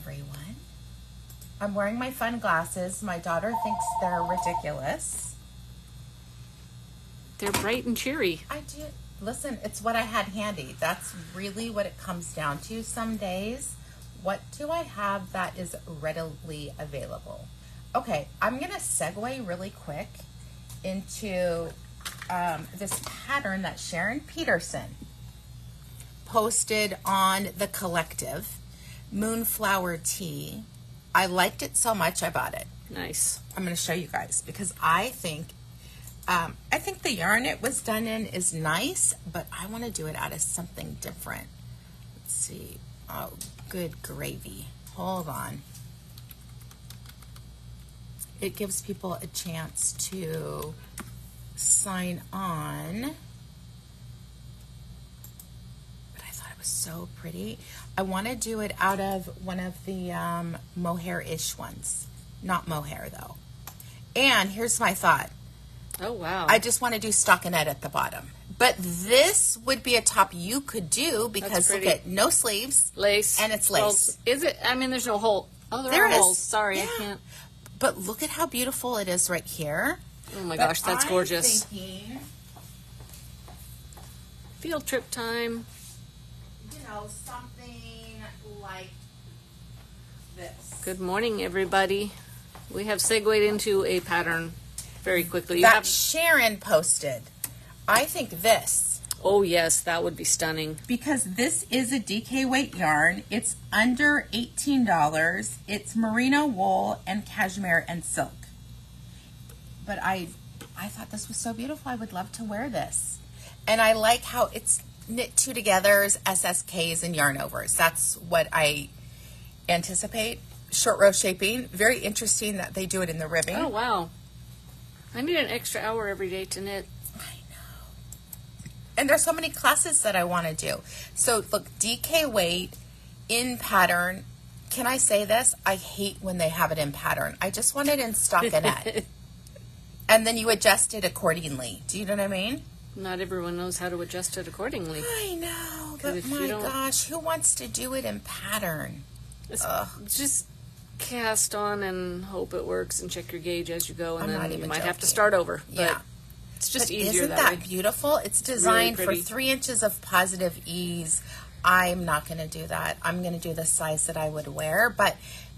everyone. I'm wearing my fun glasses. My daughter thinks they're ridiculous. They're bright and cheery. I do. Listen, it's what I had handy. That's really what it comes down to some days. What do I have that is readily available? Okay, I'm going to segue really quick into this pattern that Sharon Peterson posted on the Collective, Moonflower Tea. I liked it so much I bought it. Nice. I'm going to show you guys because I think the yarn it was done in is nice, but I want to do it out of something different. Let's see. Oh, good gravy. Hold on. It gives people a chance to sign on. But I thought it was so pretty. I want to do it out of one of the mohair-ish ones. Not mohair, though. And here's my thought. Oh, wow. I just want to do stockinette at the bottom. But this would be a top you could do because look at no sleeves. Lace. And it's lace. Well, is it? I mean, there's no hole. Oh, there are holes. Sorry, yeah. I can't. But look at how beautiful it is right here. Oh my gosh, that's gorgeous. Thinking, field trip time. You know, something like this. Good morning, everybody. We have segued into a pattern very quickly. Sharon posted. I think this. Oh yes, that would be stunning. Because this is a DK weight yarn. It's under $18. It's merino wool and cashmere and silk. But I thought this was so beautiful. I would love to wear this. And I like how it's knit two togethers, SSKs, and yarn overs. That's what I anticipate. Short row shaping. Very interesting that they do it in the ribbing. Oh wow. I need an extra hour every day to knit. And there's so many classes that I want to do. So look, DK weight in pattern. Can I say this? I hate when they have it in pattern. I just want it in stockinette. And then you adjust it accordingly. Do you know what I mean? Not everyone knows how to adjust it accordingly. I know, but my gosh, who wants to do it in pattern? Just cast on and hope it works and check your gauge as you go, and then you might have to joking. start over. But Yeah. it's just But easier isn't that way. that beautiful? It's designed Really for pretty. 3 inches of positive ease. I'm not going to do that. I'm going to do the size that I would wear. But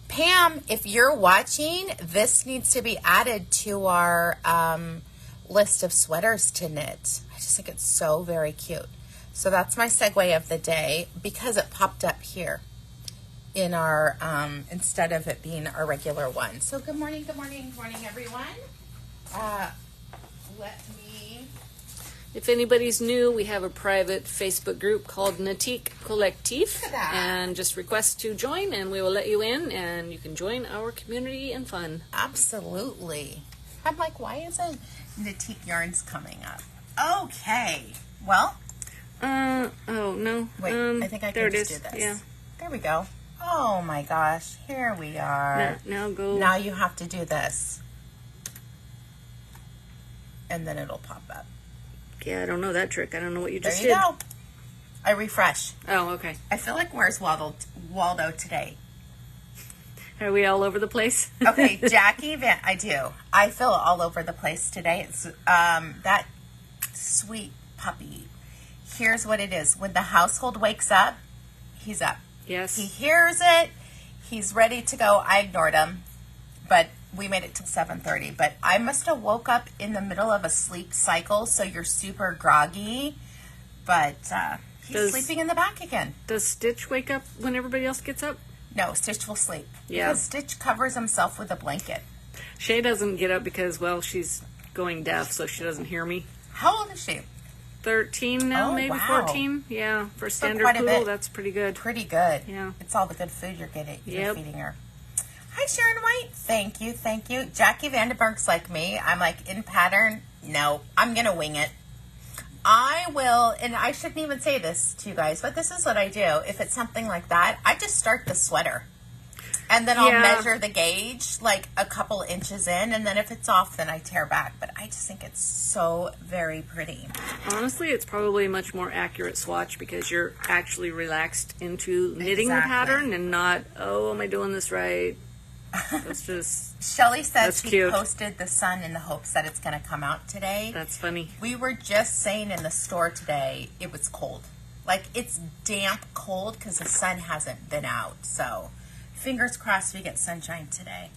Pam, if you're watching, this needs to be added to our list of sweaters to knit. I just think it's so very cute. So that's my segue of the day because it popped up here in our, instead of it being our regular one. So good morning, everyone. Let me... If anybody's new, we have a private Facebook group called Knitique Collectif, and just request to join, and we will let you in, and you can join our community and fun. Absolutely. I'm like, why isn't Knitique Yarns coming up? Okay. Well. Oh, no. Wait, I think I can just do this. Yeah. There we go. Oh my gosh. Here we are. Now go. Now you have to do this. And then it'll pop up. Yeah, I don't know that trick. I don't know what you just did. There you go. I refresh. Oh, okay. I feel like where's Waldo today? Are we all over the place? Okay, Jackie Van, I do. I feel all over the place today. It's that sweet puppy. Here's what it is. When the household wakes up, he's up. Yes. He hears it. He's ready to go. I ignored him, but we made it till 7:30. But I must have woke up in the middle of a sleep cycle, so you're super groggy. But he's sleeping in the back again. Does Stitch wake up when everybody else gets up? No, Stitch will sleep. Yeah. Because Stitch covers himself with a blanket. Shay doesn't get up because, well, she's going deaf, so she doesn't hear me. How old is she? 13 now, maybe wow. 14. Yeah, for standard quite a poodle, bit. that's pretty good. Pretty good. Yeah. It's all the good food you're getting. You're Yep. feeding her. Hi, Sharon White. Thank you. Thank you. Jackie Vandenberg's like me. I'm like, in pattern, no. I'm going to wing it. I will, and I shouldn't even say this to you guys, but this is what I do. If it's something like that, I just start the sweater. And then I'll measure the gauge like a couple inches in, and then if it's off, then I tear back. But I just think it's so very pretty. Honestly, it's probably a much more accurate swatch because you're actually relaxed into knitting the pattern and not, oh, am I doing this right? It's just... Shelly says she posted the sun in the hopes that it's going to come out today. That's funny. We were just saying in the store today it was cold. Like, it's damp cold because the sun hasn't been out, so... Fingers crossed we get sunshine today.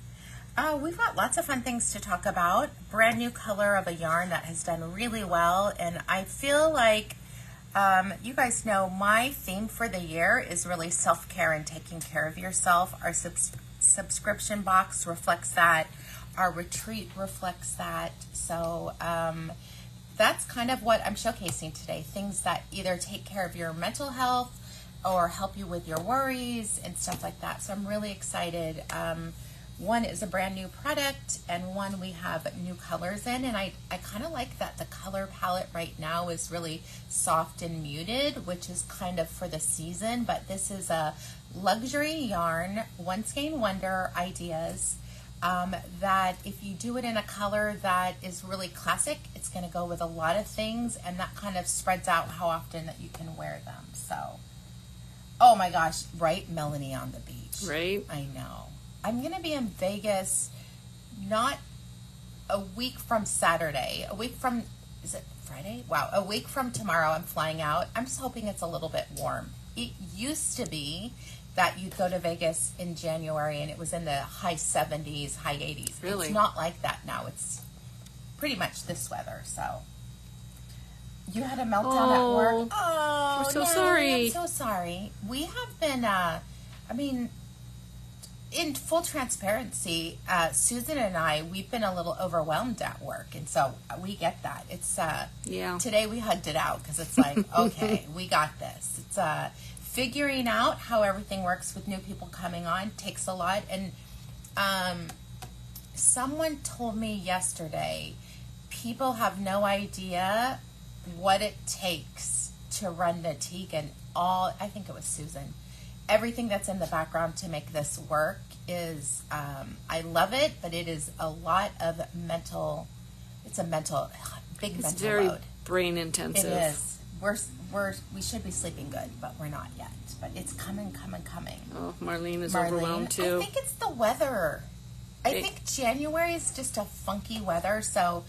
We've got lots of fun things to talk about. Brand new color of a yarn that has done really well. And I feel like, you guys know, my theme for the year is really self-care and taking care of yourself. Our subscription box reflects that. Our retreat reflects that. So that's kind of what I'm showcasing today. Things that either take care of your mental health or help you with your worries and stuff like that. So I'm really excited. One is a brand new product, and one we have new colors in, and I kind of like that the color palette right now is really soft and muted, which is kind of for the season, but this is a luxury yarn, one-skein wonder ideas, that if you do it in a color that is really classic, it's going to go with a lot of things, and that kind of spreads out how often that you can wear them. So, oh my gosh, right? Melanie on the beach. Right? I know. I'm going to be in Vegas not a week from Saturday. A week from, is it Friday? Wow. A week from tomorrow I'm flying out. I'm just hoping it's a little bit warm. It used to be that you'd go to Vegas in January and it was in the high 70s, high 80s. Really? It's not like that now. It's pretty much this weather, so... You had a meltdown at work? Oh, we're so sorry. I'm so sorry. We have been, in full transparency, Susan and I, we've been a little overwhelmed at work. And so we get that. It's, today we hugged it out because it's like, okay, we got this. It's, figuring out how everything works with new people coming on takes a lot. And, someone told me yesterday, people have no idea what it takes to run Knitique and all, I think it was Susan, everything that's in the background to make this work is, I love it, but it is a lot of mental, it's a mental, big mental very load. Brain intensive. It is. We should be sleeping good, but we're not yet. But it's coming. Oh, Marlene is overwhelmed too. I think it's the weather. I think January is just a funky weather, so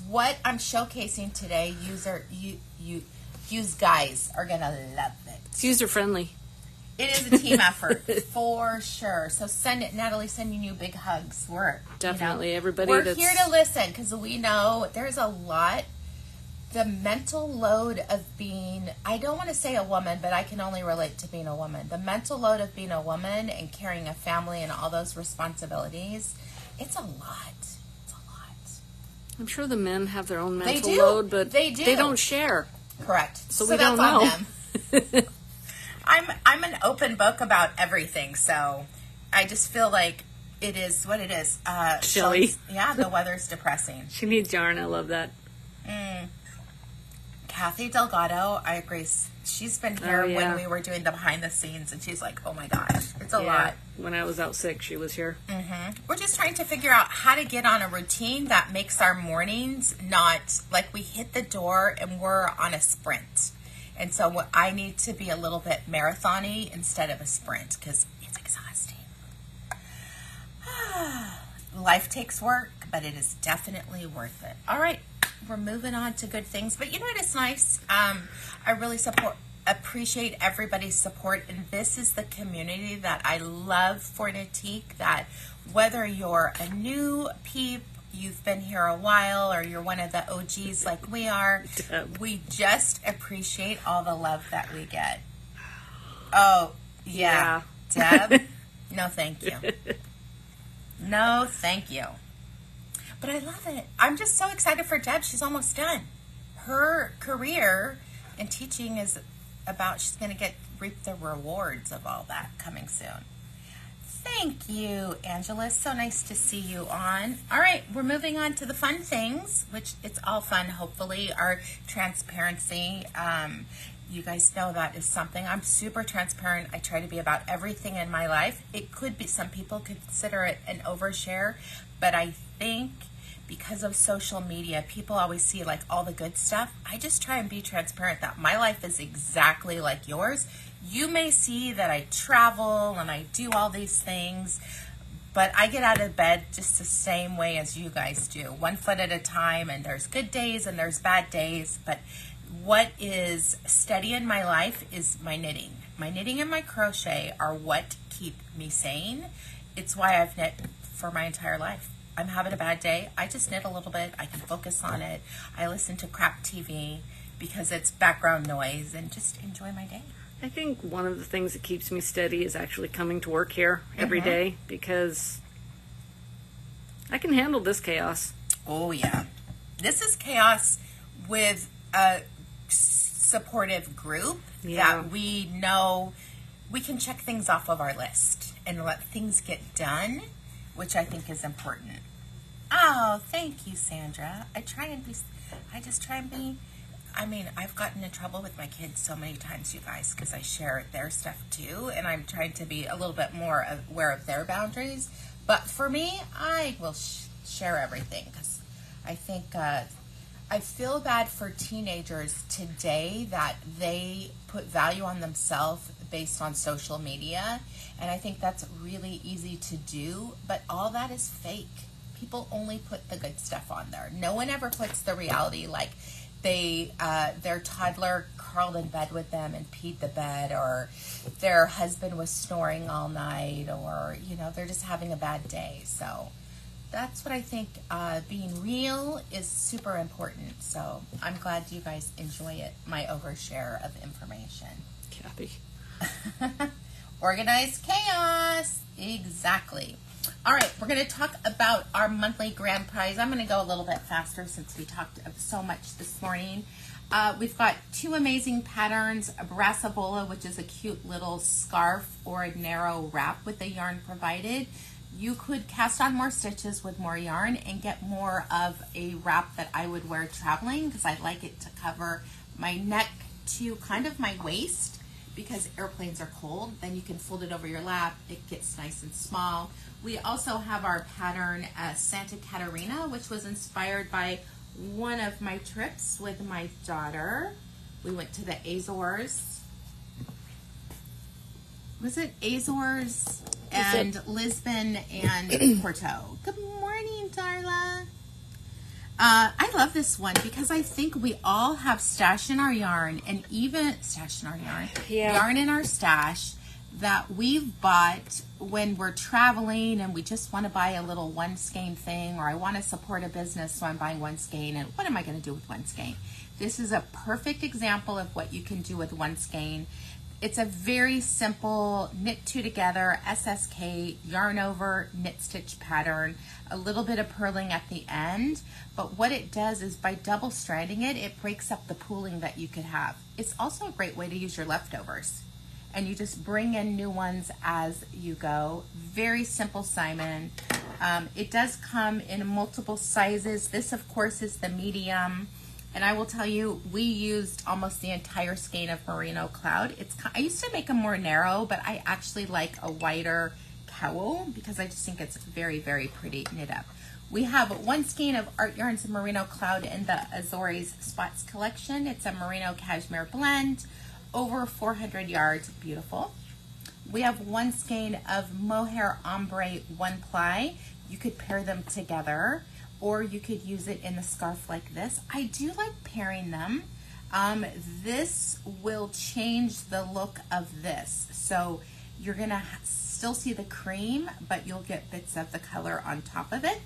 what I'm showcasing today, you guys are going to love it. It's user friendly. It is a team effort for sure. So send it, Natalie, sending you big hugs. We're definitely everybody. We're here to listen because we know there's a lot. The mental load of being, I don't want to say a woman, but I can only relate to being a woman. The mental load of being a woman and carrying a family and all those responsibilities, it's a lot. I'm sure the men have their own mental load, but they don't share. Correct. So we don't know. Them. I'm an open book about everything, so I just feel like it is what it is. Chilly. Yeah, the weather's depressing. She needs yarn. I love that. Kathy Delgado, I agree. She's been here when we were doing the behind the scenes, and she's like, oh my gosh, it's a lot. When I was out sick, she was here. We're just trying to figure out how to get on a routine that makes our mornings not like we hit the door and we're on a sprint. And so I need to be a little bit marathon-y instead of a sprint because it's exhausting. Life takes work, but it is definitely worth it. All right. We're moving on to good things, but you know what is nice? I really appreciate everybody's support, and this is the community that I love for Knitique, that whether you're a new peep, you've been here a while, or you're one of the OGs like we are, we just appreciate all the love that we get. Oh, yeah. Deb? No, thank you. No, thank you. But I love it. I'm just so excited for Deb. She's almost done. Her career in teaching is about, she's going to reap the rewards of all that coming soon. Thank you, Angela. So nice to see you on. All right, we're moving on to the fun things, which it's all fun, hopefully. Our transparency. You guys know that is something. I'm super transparent. I try to be about everything in my life. It could be, some people consider it an overshare, but I think because of social media, people always see like all the good stuff. I just try and be transparent that my life is exactly like yours. You may see that I travel and I do all these things, but I get out of bed just the same way as you guys do, 1 foot at a time, and there's good days and there's bad days, but what is steady in my life is my knitting. My knitting and my crochet are what keep me sane. It's why I've knit for my entire life. I'm having a bad day, I just knit a little bit, I can focus on it. I listen to crap TV because it's background noise and just enjoy my day. I think one of the things that keeps me steady is actually coming to work here every day, because I can handle this chaos. Oh yeah. This is chaos with a supportive group that we know we can check things off of our list and let things get done, which I think is important. Oh, thank you, Sandra. I just try and be, I've gotten in trouble with my kids so many times, you guys, because I share their stuff too, and I'm trying to be a little bit more aware of their boundaries. But for me, I will share everything, because I think I feel bad for teenagers today that they put value on themselves based on social media, and I think that's really easy to do, but all that is fake. People only put the good stuff on there. No one ever puts the reality, like their toddler curled in bed with them and peed the bed, or their husband was snoring all night, or they're just having a bad day. So that's what I think, being real is super important. So I'm glad you guys enjoy it, my overshare of information. Kathy. Organized chaos. Exactly. All right, we're going to talk about our monthly grand prize. I'm going to go a little bit faster since we talked so much this morning. We've got 2 amazing patterns, a Brassavola, which is a cute little scarf or a narrow wrap with the yarn provided. You could cast on more stitches with more yarn and get more of a wrap that I would wear traveling, because I like it to cover my neck to kind of my waist, because airplanes are cold. Then you can fold it over your lap. It gets nice and small. We also have our pattern Santa Catarina, which was inspired by one of my trips with my daughter. We went to the Azores. Was it Azores and Lisbon and Porto? Good morning, Darla. I love this one because I think we all have stash in our yarn, and even yarn in our stash that we've bought when we're traveling and we just want to buy a little one-skein thing, or I want to support a business, so I'm buying one-skein, and what am I going to do with one-skein? This is a perfect example of what you can do with one-skein. It's a very simple knit 2 together, SSK, yarn over, knit stitch pattern, a little bit of purling at the end, but what it does is by double stranding it, it breaks up the pooling that you could have. It's also a great way to use your leftovers, and you just bring in new ones as you go. Very simple, Simon. It does come in multiple sizes. This, of course, is the medium. And I will tell you, we used almost the entire skein of Merino Cloud. I used to make them more narrow, but I actually like a wider cowl because I just think it's very, very pretty knit up. We have 1 skein of Art Yarns and Merino Cloud in the Azores Spots collection. It's a Merino Cashmere blend, over 400 yards, beautiful. We have 1 skein of Mohair Ombre 1-ply. You could pair them together, or you could use it in the scarf like this. I do like pairing them. This will change the look of this. So you're gonna still see the cream, but you'll get bits of the color on top of it.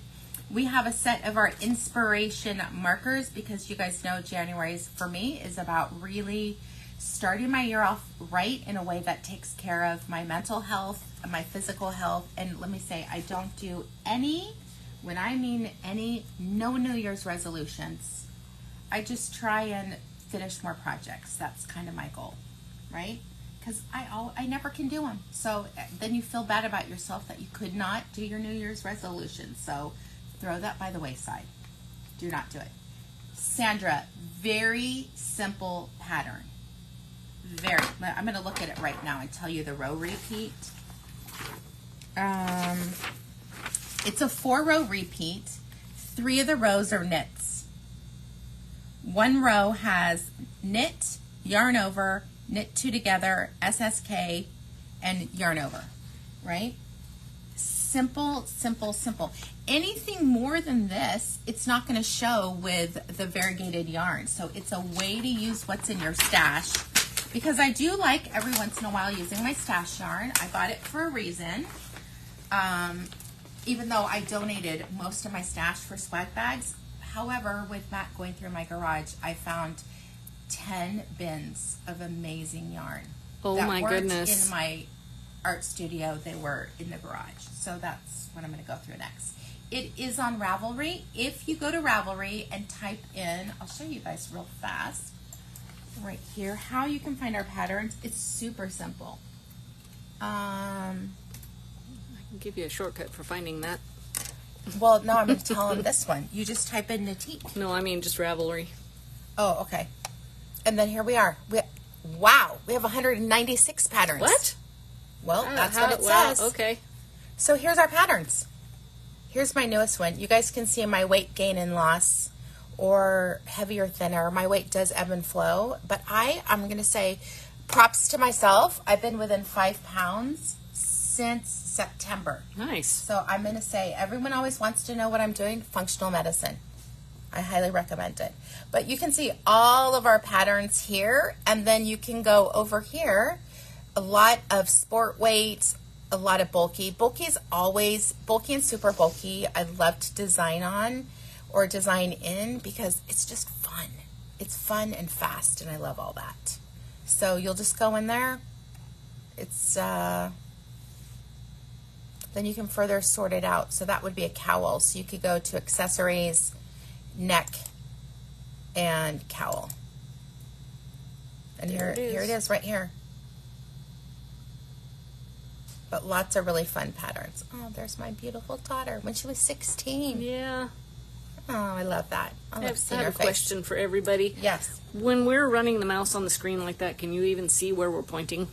We have a set of our inspiration markers, because you guys know January for me is about really starting my year off right in a way that takes care of my mental health, my physical health, and let me say, I don't do any, when I mean any, no New Year's resolutions. I just try and finish more projects. That's kind of my goal, right? Because I never can do them. So then you feel bad about yourself that you could not do your New Year's resolution. So throw that by the wayside. Do not do it. Sandra, very simple pattern. I'm going to look at it right now and tell you the row repeat. It's a 4-row repeat. 3 of the rows are knits. 1 row has knit, yarn over, knit 2 together, SSK, and yarn over, right? Simple, simple, simple. Anything more than this, it's not going to show with the variegated yarn. So it's a way to use what's in your stash, because I do like every once in a while using my stash yarn. I bought it for a reason. Even though I donated most of my stash for swag bags. However, with Matt going through my garage, I found 10 bins of amazing yarn. Oh my goodness. In my art studio, they were in the garage. So that's what I'm going to go through next. It is on Ravelry. If you go to Ravelry and type in, I'll show you guys real fast, right here, how you can find our patterns. It's super simple. I can give you a shortcut for finding that. Well, no, I'm going to tell them this one. You just type in Knitique. No, I mean just Ravelry. Oh, okay. And then here we are. Wow, we have 196 patterns. What? Well, that's what it says. Okay. So here's our patterns. Here's my newest one. You guys can see my weight gain and loss, or heavier, thinner. My weight does ebb and flow, but I'm going to say props to myself. I've been within 5 pounds since September. Nice. So I'm going to say, everyone always wants to know what I'm doing. Functional medicine. I highly recommend it. But you can see all of our patterns here, and then you can go over here. A lot of sport weight, a lot of bulky. Bulky is always, bulky and super bulky, I love to design on or design in because it's just fun. It's fun and fast, and I love all that. So you'll just go in there. It's, then you can further sort it out. So that would be a cowl. So you could go to accessories, neck, and cowl. And here it is right here. But lots of really fun patterns. Oh, there's my beautiful daughter when she was 16. Yeah. Oh, I love that. I love seeing I her have a face. question for everybody. Yes. When we're running the mouse on the screen like that, can you even see where we're pointing?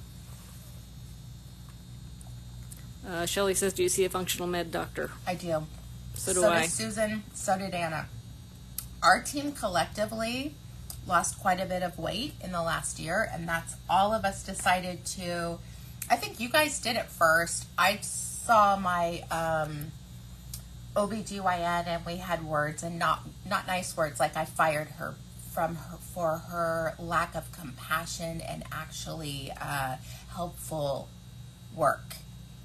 Shelly says, do you see a functional med doctor? I do. So do I. So did Susan. So did Anna. Our team collectively lost quite a bit of weight in the last year, and that's all of us decided to. I think you guys did it first. I saw my OBGYN, and we had words, and not nice words, like I fired her for her lack of compassion and actually helpful work.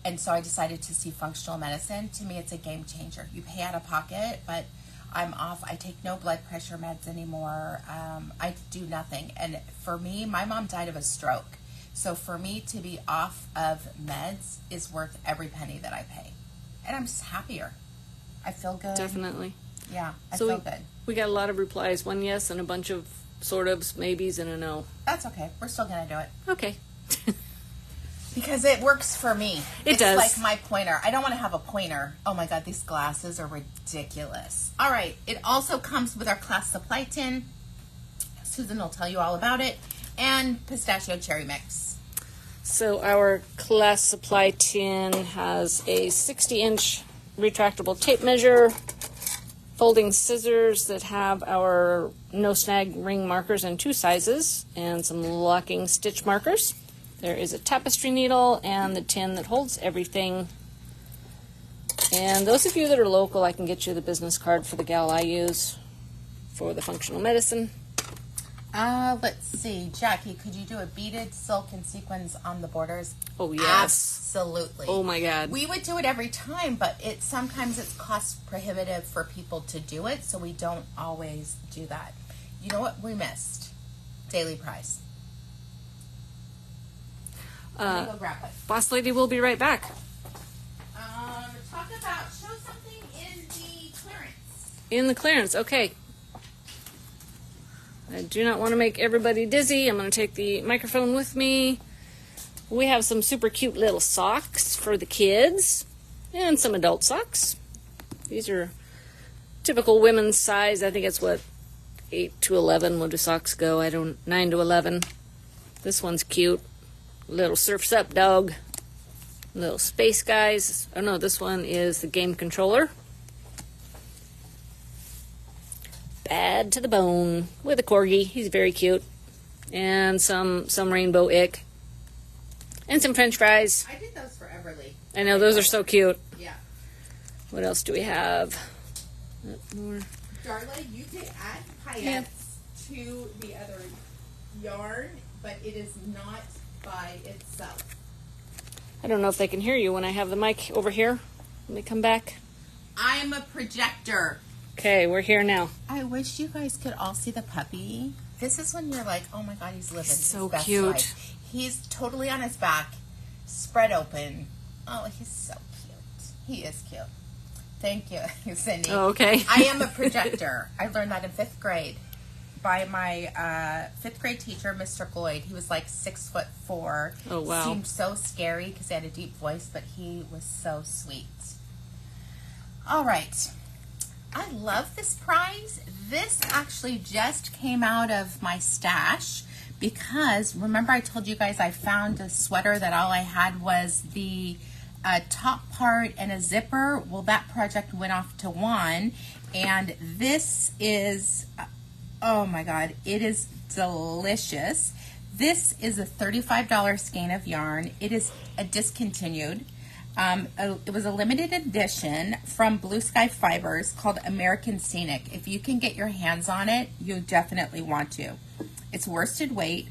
And so I decided to see functional medicine. To me, it's a game changer. You pay out of pocket, but I'm off. I take no blood pressure meds anymore. I do nothing. And for me, my mom died of a stroke. So for me to be off of meds is worth every penny that I pay. And I'm just happier. I feel good. Definitely. Yeah, I so feel good. We got a lot of replies. 1 yes and a bunch of sort ofs, maybes, and a no. That's okay. We're still going to do it. Okay. Because it works for me. It does. It's like my pointer. I don't want to have a pointer. Oh my God, these glasses are ridiculous. All right. It also comes with our class supply tin. Susan will tell you all about it. And pistachio cherry mix. So our class supply tin has a 60-inch retractable tape measure, folding scissors that have our no-snag ring markers in 2 sizes, and some locking stitch markers. There is a tapestry needle and the tin that holds everything. And those of you that are local, I can get you the business card for the gal I use for the functional medicine. Let's see. Jackie, could you do a beaded silk and sequins on the borders? Oh, yes. Absolutely. Oh, my God. We would do it every time, but sometimes it's cost prohibitive for people to do it, so we don't always do that. You know what we missed? Daily price. Let me go grab it. Boss Lady will be right back. Show something in the clearance. In the clearance, okay. I do not want to make everybody dizzy. I'm going to take the microphone with me. We have some super cute little socks for the kids and some adult socks. These are typical women's size. I think it's 8 to 11. What do socks go? 9 to 11. This one's cute. Little Surf's Up dog. Little space guys. Oh no, this one is the game controller. Bad to the bone with a corgi. He's very cute. And some rainbow ick. And some French fries. I did those for Everly. I know, those are so cute. Yeah. What else do we have? More. Darla, you could add paillettes to the other yarn, but it is not by itself. I don't know if they can hear you when I have the mic over here. Let me come back. I'm a projector. Okay, we're here now. I wish you guys could all see the puppy. This is when you're like, oh my god, he's living So his best cute. life. He's totally on his back, spread open. Oh, he's so cute. He is cute. Thank you, Cindy. Oh, okay. I am a projector. I learned that in 5th grade by my 5th grade teacher, Mr. Gloyd. He was like 6'4". Oh, wow. Seemed so scary because he had a deep voice, but he was so sweet. All right. I love this prize. This actually just came out of my stash because remember I told you guys I found a sweater that all I had was the top part and a zipper. Well, that project went off to one, and this is, oh my god, it is delicious. This is a $35 skein of yarn. It is a discontinued. It was a limited edition from Blue Sky Fibers called American Scenic. If you can get your hands on it, you definitely want to. It's worsted weight,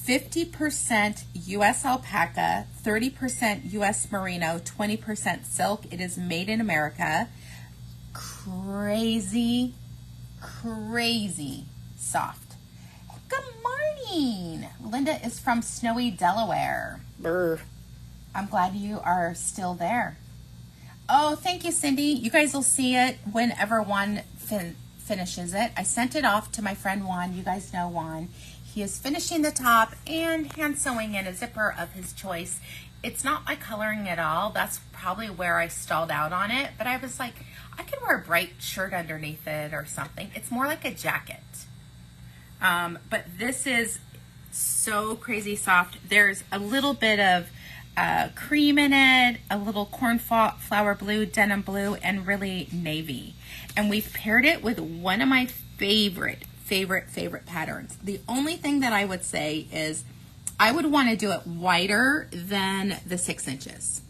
50% U.S. alpaca, 30% U.S. merino, 20% silk. It is made in America. Crazy, crazy soft. Good morning. Linda is from snowy Delaware. Brr. I'm glad you are still there. Oh, thank you, Cindy. You guys will see it whenever Juan finishes it. I sent it off to my friend Juan. You guys know Juan. He is finishing the top and hand sewing in a zipper of his choice. It's not my coloring at all. That's probably where I stalled out on it. But I was like, I could wear a bright shirt underneath it or something. It's more like a jacket. But this is so crazy soft. There's a little bit of cream in it, a little cornflower blue, denim blue, and really navy. And we've paired it with one of my favorite patterns. The only thing that I would say is I would want to do it wider than the 6 inches,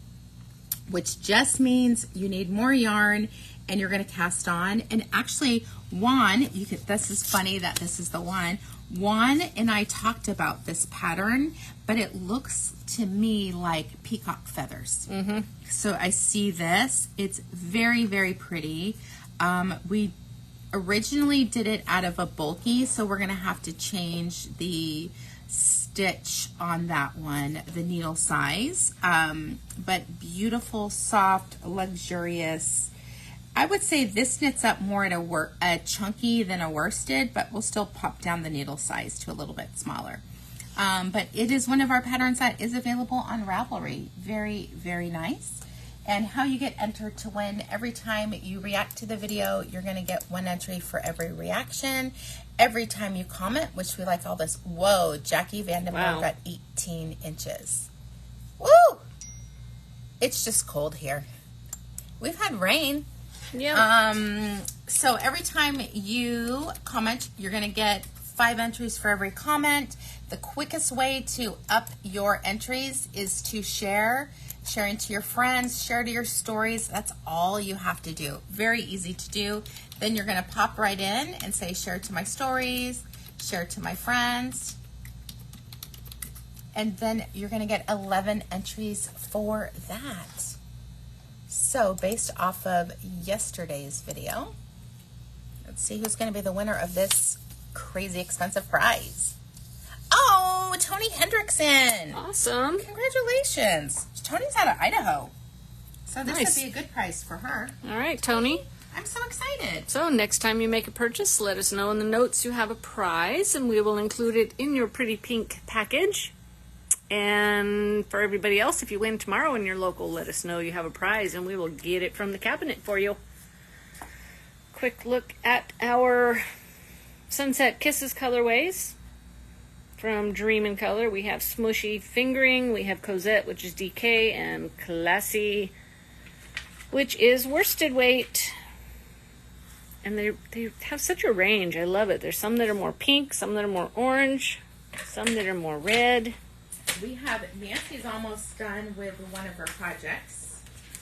which just means you need more yarn and you're going to cast on. And actually, Juan, this is funny that this is the one. Juan and I talked about this pattern, but it looks to me like peacock feathers. Mm-hmm. So I see this. It's very, very pretty. We originally did it out of a bulky, so we're going to have to change the stitch on that one, the needle size. But beautiful, soft, luxurious. I would say this knits up more at a chunky than a worsted, but we'll still pop down the needle size to a little bit smaller. But it is one of our patterns that is available on Ravelry. Very, very nice. And how you get entered to win: every time you react to the video, you're going to get 1 entry for every reaction. Every time you comment, which we like all this. Whoa, Jackie Vandenberg got 18 inches. Woo! It's just cold here. We've had rain. Yeah. So every time you comment, you're going to get 5 entries for every comment. The quickest way to up your entries is to share it to your friends, share to your stories. That's all you have to do. Very easy to do. Then you're going to pop right in and say share to my stories, share to my friends. And then you're going to get 11 entries for that. So based off of yesterday's video, let's see who's going to be the winner of this crazy expensive prize. Oh, Tony Hendrickson. Awesome. Congratulations. Tony's out of Idaho. So this Nice. would be a good price for her. All right, Tony. I'm so excited. So next time you make a purchase, let us know in the notes you have a prize, and we will include it in your pretty pink package. And for everybody else, if you win tomorrow in your local, let us know you have a prize, and we will get it from the cabinet for you. Quick look at our Sunset Kisses colorways. From Dream in Color, we have Smushy Fingering, we have Cosette, which is DK, and Classy, which is worsted weight. And they have such a range. I love it. There's some that are more pink, some that are more orange, some that are more red. We have, Nancy's almost done with one of her projects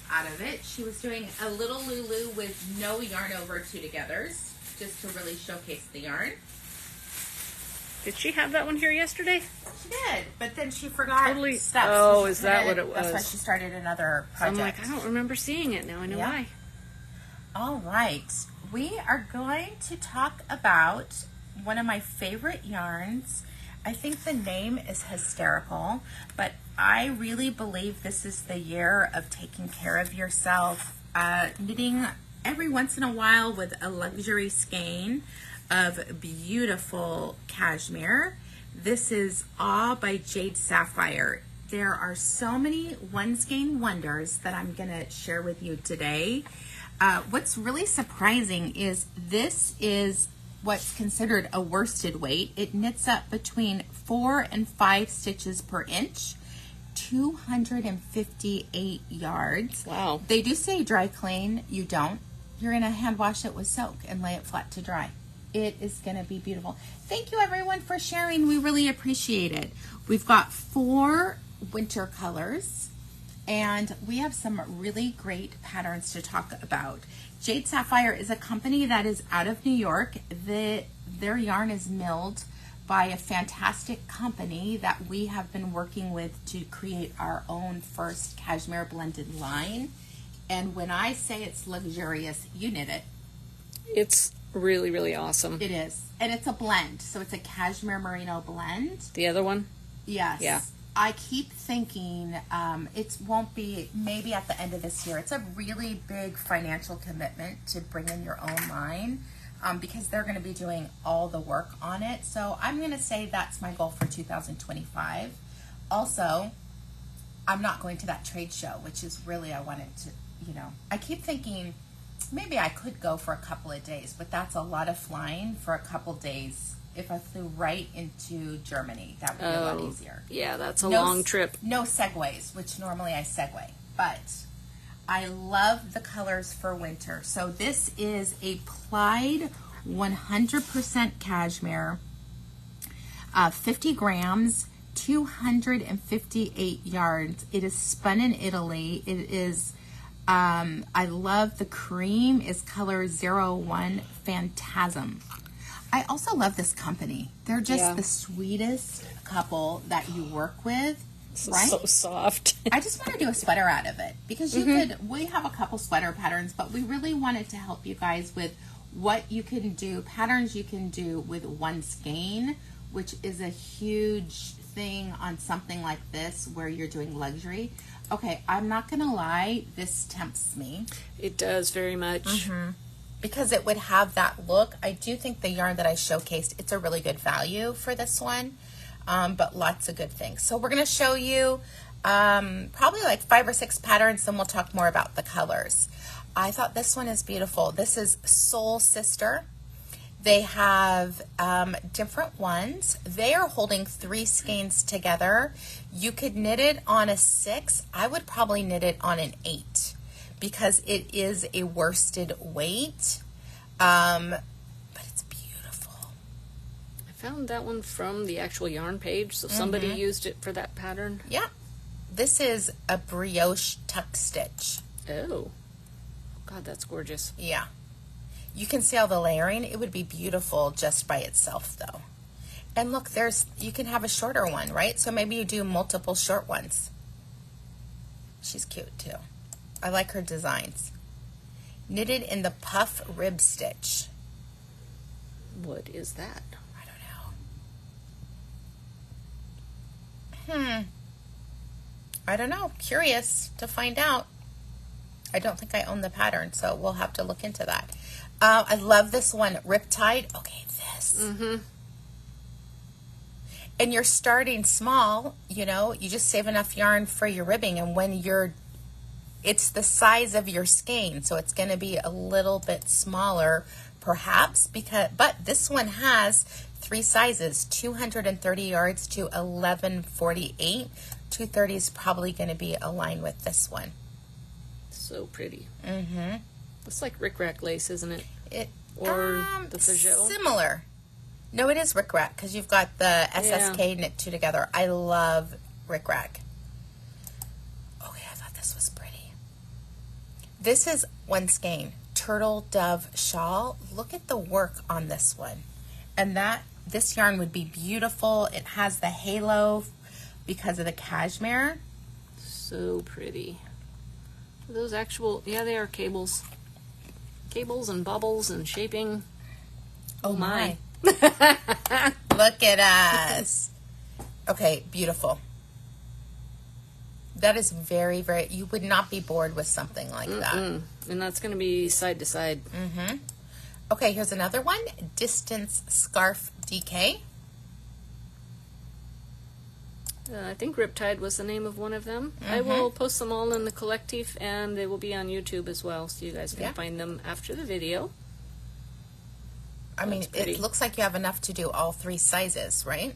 out of it. She was doing a little Lulu with no yarn over 2 togethers, just to really showcase the yarn. Did she have that one here yesterday? She did, but then she forgot steps. Oh, so is that what it was? That's why she started another project. I'm like, I don't remember seeing it. Now I know why. All right. We are going to talk about one of my favorite yarns. I think the name is hysterical, but I really believe this is the year of taking care of yourself. Knitting every once in a while with a luxury skein of beautiful cashmere. This is Aaah by Jade Sapphire. There are so many one-skein wonders that I'm going to share with you today. What's really surprising is this is what's considered a worsted weight. It knits up between 4 and 5 stitches per inch, 258 yards. Wow. They do say dry clean. You don't. You're going to hand wash it with soak and lay it flat to dry. It is going to be beautiful. Thank you everyone for sharing. We really appreciate it. We've got 4 winter colors and we have some really great patterns to talk about. Jade Sapphire is a company that is out of New York. Their yarn is milled by a fantastic company that we have been working with to create our own first cashmere blended line. And when I say it's luxurious, you knit it. It's really, really awesome. It is. And it's a blend. So it's a cashmere merino blend. The other one? Yes. Yeah. I keep thinking it won't be maybe at the end of this year. It's a really big financial commitment to bring in your own line because they're going to be doing all the work on it. So I'm going to say that's my goal for 2025. Also, I'm not going to that trade show, which is really, I wanted to, I keep thinking maybe I could go for a couple of days, but that's a lot of flying for a couple days. If I flew right into Germany, that would be a lot easier. Yeah, that's a long trip. No segues, which normally I segue. But I love the colors for winter. So this is a plied 100% cashmere, 50 grams, 258 yards. It is spun in Italy. It is, I love the cream is color 01 Phantasm. I also love this company. They're just the sweetest couple that you work with, right? So soft. I just want to do a sweater out of it because we have a couple sweater patterns, but we really wanted to help you guys with what you can do, patterns you can do with one skein, which is a huge thing on something like this where you're doing luxury. Okay, I'm not going to lie, this tempts me. It does very much. Because it would have that look. I do think the yarn that I showcased, it's a really good value for this one, but lots of good things. So we're going to show you probably like 5 or 6 patterns, then we'll talk more about the colors. I thought this one is beautiful. This is Soul Sister. They have different ones. They are holding 3 skeins together. You could knit it on a 6. I would probably knit it on an 8. Because it is a worsted weight, but it's beautiful. I found that one from the actual yarn page, so somebody used it for that pattern. Yeah. This is a brioche tuck stitch. Oh. God, that's gorgeous. Yeah. You can see all the layering. It would be beautiful just by itself, though. And look, you can have a shorter one, right? So maybe you do multiple short ones. She's cute, too. I like her designs. Knitted in the puff rib stitch. What is that? I don't know. I don't know. Curious to find out. I don't think I own the pattern, so we'll have to look into that. I love this one. Riptide. Okay, this. And you're starting small, you just save enough yarn for your ribbing, and when it's the size of your skein, so it's going to be a little bit smaller, perhaps, but this one has 3 sizes, 230 yards to 1148. 230 is probably going to be aligned with this one. So pretty. Mm-hmm. It's like rickrack lace, isn't it? Or the Peugeot? Similar. No, it is rickrack because you've got the SSK knit two together. I love rickrack. Okay, I thought this was pretty. This is one-skein turtle dove shawl. Look at the work on this one. And this yarn would be beautiful. It has the halo because of the cashmere. So pretty. Are those actual, yeah, they are cables. Cables and bubbles and shaping. Oh my. Look at us. Okay, beautiful. That is very, very, you would not be bored with something like that. And that's going to be side to side. Mm-hmm. Okay, here's another one. Distance Scarf DK. I think Riptide was the name of one of them. I will post them all in the collective, and they will be on YouTube as well, so you guys can find them after the video. I mean, it looks like you have enough to do all 3 sizes, right?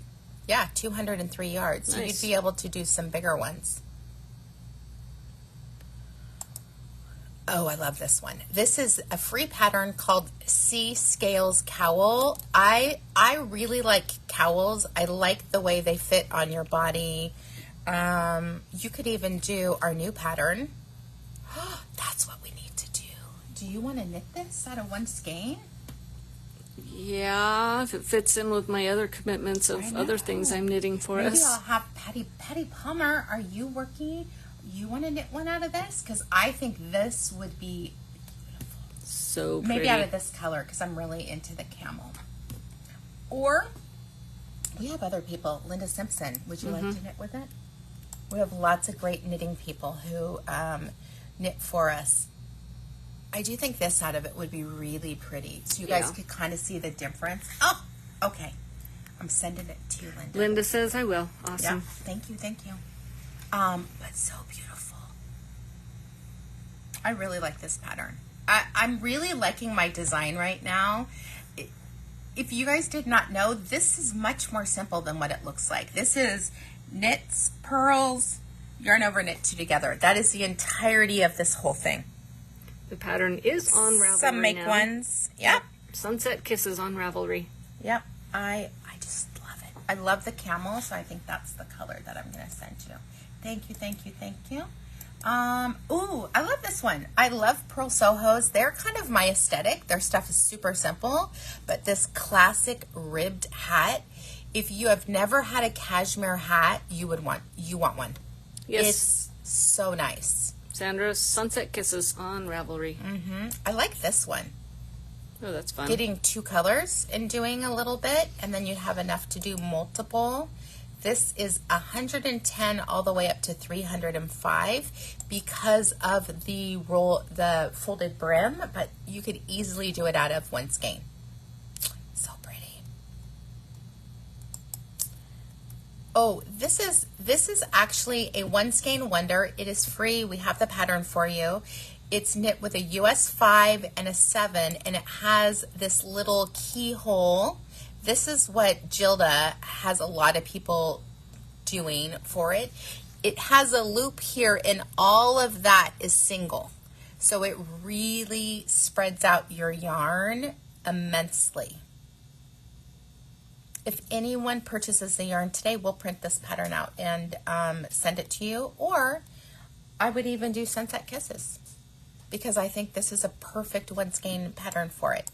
Yeah, 203 yards. So you'd be able to do some bigger ones. Oh, I love this one. This is a free pattern called Sea Scales Cowl. I really like cowls. I like the way they fit on your body. You could even do our new pattern. That's what we need to do. Do you want to knit this out of one skein? Yeah, if it fits in with my other commitments of other things I'm knitting for us. Maybe I'll have Patty Palmer. Are you working? You want to knit one out of this? Because I think this would be beautiful. So pretty. Maybe out of this color because I'm really into the camel. Or we have other people. Linda Simpson. Would you like to knit with it? We have lots of great knitting people who knit for us. I do think this out of it would be really pretty. So you guys could kind of see the difference. Oh, okay. I'm sending it to you, Linda. Linda says I will. Awesome. Yeah, thank you, thank you. But so beautiful. I really like this pattern. I'm really liking my design right now. If you guys did not know, this is much more simple than what it looks like. This is knits, purls, yarn over, knit two together. That is the entirety of this whole thing. The pattern is on Ravelry. Some make ones. Yep. Sunset Kisses on Ravelry. Yep. I just love it. I love the camel, so I think that's the color that I'm going to send you. Thank you, thank you, thank you. Ooh, I love this one. I love Pearl Sohos. They're kind of my aesthetic. Their stuff is super simple, but this classic ribbed hat, if you have never had a cashmere hat, you want one. Yes. It's so nice. Sandra's Sunset Kisses on Ravelry. I like this one. Oh, that's fun. Getting 2 colors and doing a little bit, and then you'd have enough to do multiple. This is 110 all the way up to 305 because of the folded brim, but you could easily do it out of one skein. So pretty. Oh, this is actually a one skein wonder. It is free. We have the pattern for you. It's knit with a US 5 and a 7, and it has this little keyhole. This is what Gilda has a lot of people doing for it. It has a loop here, and all of that is single. So it really spreads out your yarn immensely. If anyone purchases the yarn today, we'll print this pattern out and send it to you. Or I would even do Sunset Kisses because I think this is a perfect one skein pattern for it.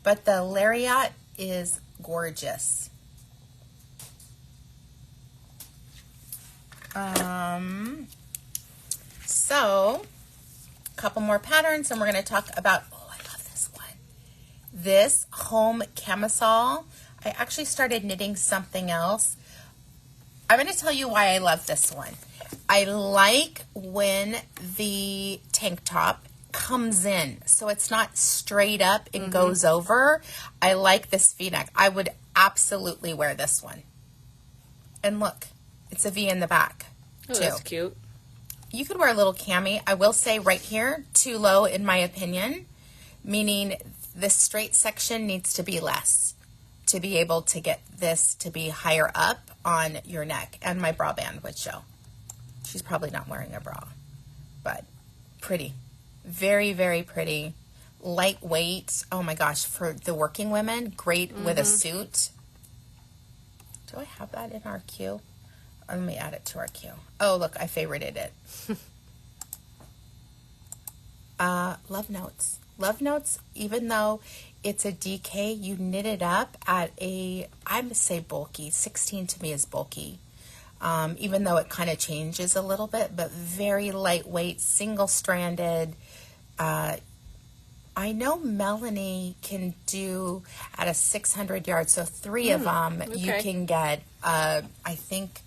But the lariat is gorgeous. So a couple more patterns and we're going to talk about, oh, I love this one. This home camisole. I actually started knitting something else. I'm going to tell you why I love this one. I like when the tank top comes in, so it's not straight up and goes over. I like this V-neck. I would absolutely wear this one. And look, it's a V in the back, too. That's cute. You could wear a little cami. I will say right here, too low, in my opinion, meaning this straight section needs to be less. to be able to get this to be higher up on your neck, and my bra band would show. She's probably not wearing a bra, but pretty. Very, very pretty. Lightweight. Oh my gosh, for the working women, great with a suit. Do I have that in our queue? Let me add it to our queue. Oh, look, I favorited it. Love Notes. Love Notes, even though it's a DK, you knit it up at a, I would say bulky. 16 to me is bulky. Even though it kind of changes a little bit, but very lightweight, single-stranded. I know Melanie can do at a 600 yards, so 3 of them, okay. you can get, I think,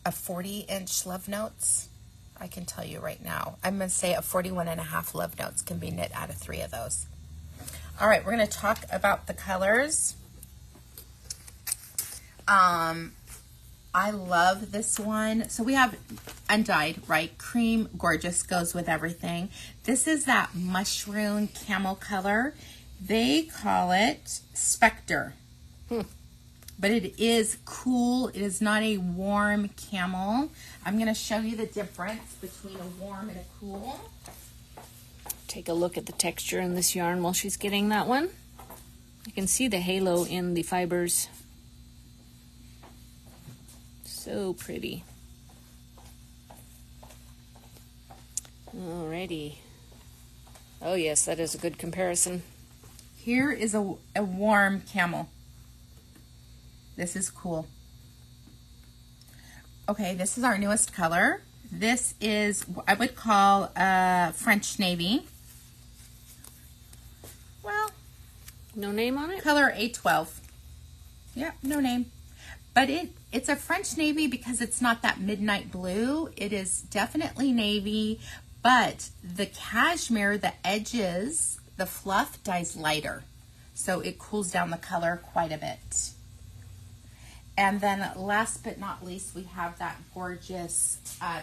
a 40-inch Love Notes. I can tell you right now. I'm going to say a 41.5 Love Notes can be knit out of 3 of those. All right, we're going to talk about the colors. I love this one. So we have undyed, right? Cream, gorgeous, goes with everything. This is that mushroom camel color. They call it Spectre. But it is cool. It is not a warm camel. I'm going to show you the difference between a warm and a cool. Take a look at the texture in this yarn while she's getting that one. You can see the halo in the fibers. So pretty. Alrighty. Oh yes, that is a good comparison. Here is a warm camel. This is cool. Okay, this is our newest color. This is, I would call French Navy. Well, no name on it? Color A12. Yeah, no name. But it's a French navy because it's not that midnight blue. It is definitely navy, but the cashmere, the edges, the fluff dyes lighter. So it cools down the color quite a bit. And then last but not least, we have that gorgeous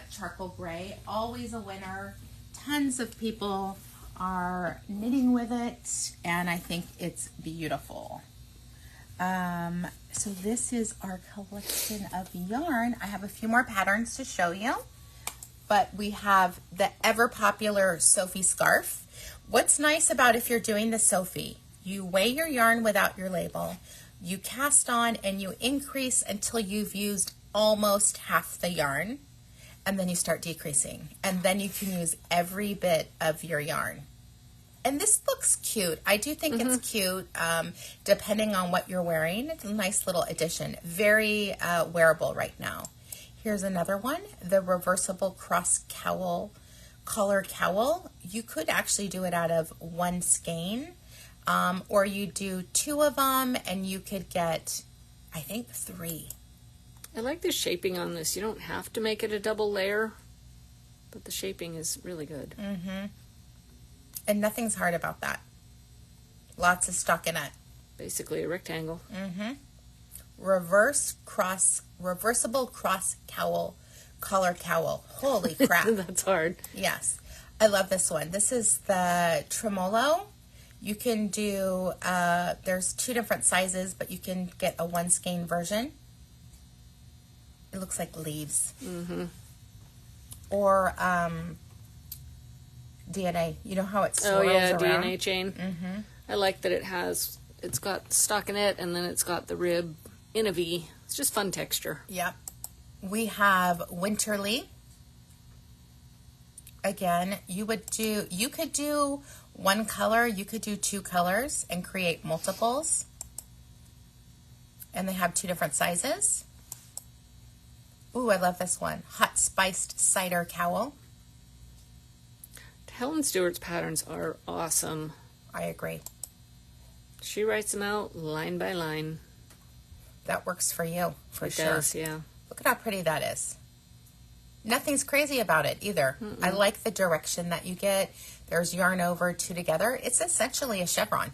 charcoal gray. Always a winner. Tons of people are knitting with it, and I think it's beautiful. So this is our collection of yarn. I have a few more patterns to show you, but we have the ever popular Sophie scarf. What's nice about if you're doing the Sophie, you weigh your yarn without your label, you cast on and you increase until you've used almost half the yarn, and then you start decreasing, and then you can use every bit of your yarn. And this looks cute. I do think it's cute, depending on what you're wearing. It's a nice little addition. Very wearable right now. Here's another one, the reversible cross cowl, collar cowl. You could actually do it out of one skein, or you do 2 of them, and you could get, I think, 3. I like the shaping on this. You don't have to make it a double layer, but the shaping is really good. And nothing's hard about that. Lots of stockinette. Basically a rectangle. Reversible cross cowl, collar cowl. Holy crap. That's hard. Yes. I love this one. This is the tremolo. You can do, there's 2 different sizes, but you can get a one skein version. It looks like leaves. Or, DNA. You know how it swirls around? DNA chain. I like that it's got stockinette and then it's got the rib in a V. It's just fun texture. Yep. We have Winterly. Again, you could do 1 color, you could do 2 colors and create multiples. And they have 2 different sizes. Ooh, I love this one. Hot spiced cider cowl. Helen Stewart's patterns are awesome. I agree. She writes them out line by line. That works for you, for sure. It does, yeah. Look at how pretty that is. Nothing's crazy about it either. I like the direction that you get. There's yarn over 2 together. It's essentially a chevron.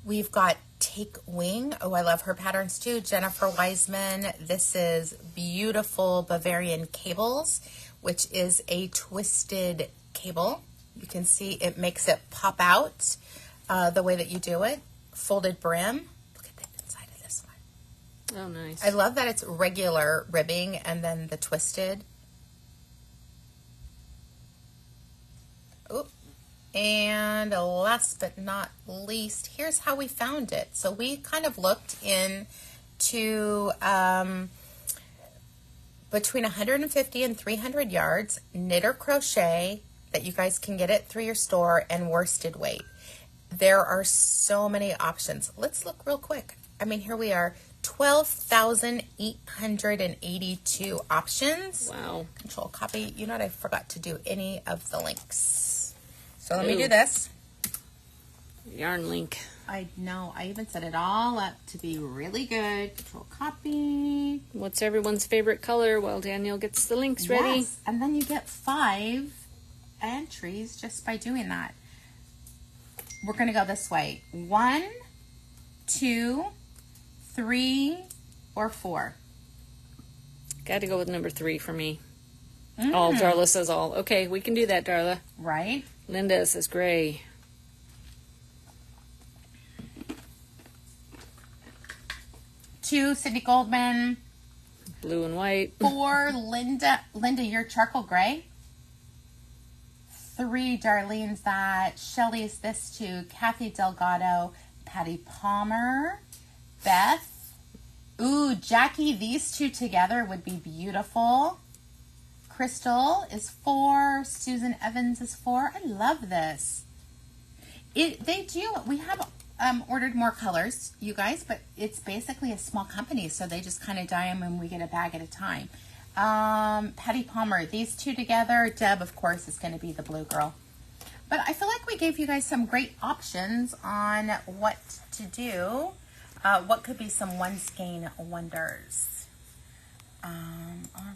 We've got Take Wing. Oh, I love her patterns too. Jennifer Wiseman. This is beautiful Bavarian cables, which is a twisted cable. You can see it makes it pop out the way that you do it. folded brim. Look at the inside of this one. Oh, nice. I love that it's regular ribbing and then the twisted. Oop. And last but not least, here's how we found it. So we kind of looked into between 150 and 300 yards, knit or crochet that you guys can get it through your store, and worsted weight. There are so many options. Let's look real quick. I mean, here we are, 12,882 options. Wow. Control copy. You know what? I forgot to do any of the links. So let me do this. Yarn link. I know. I even set it all up to be really good. Control copy. What's everyone's favorite color while Danielle gets the links ready? Yes. And then you get 5 entries just by doing that. We're going to go this way. 1, 2, 3, or 4. Got to go with number 3 for me. All, Darla says all. Okay, we can do that, Darla. Right? Linda says gray. 2, Cindy Goldman. Blue and white. 4, Linda. Linda, you're charcoal gray. 3, Darlene's that. Shelly's this too. Kathy Delgado. Patty Palmer. Beth. Ooh, Jackie, these two together would be beautiful. Crystal is 4. Susan Evans is 4. I love this. We have ordered more colors, you guys, but it's basically a small company, so they just kind of dye them and we get a bag at a time. Patty Palmer, these two together. Deb, of course, is going to be the blue girl. But I feel like we gave you guys some great options on what to do. What could be some one-skein wonders. All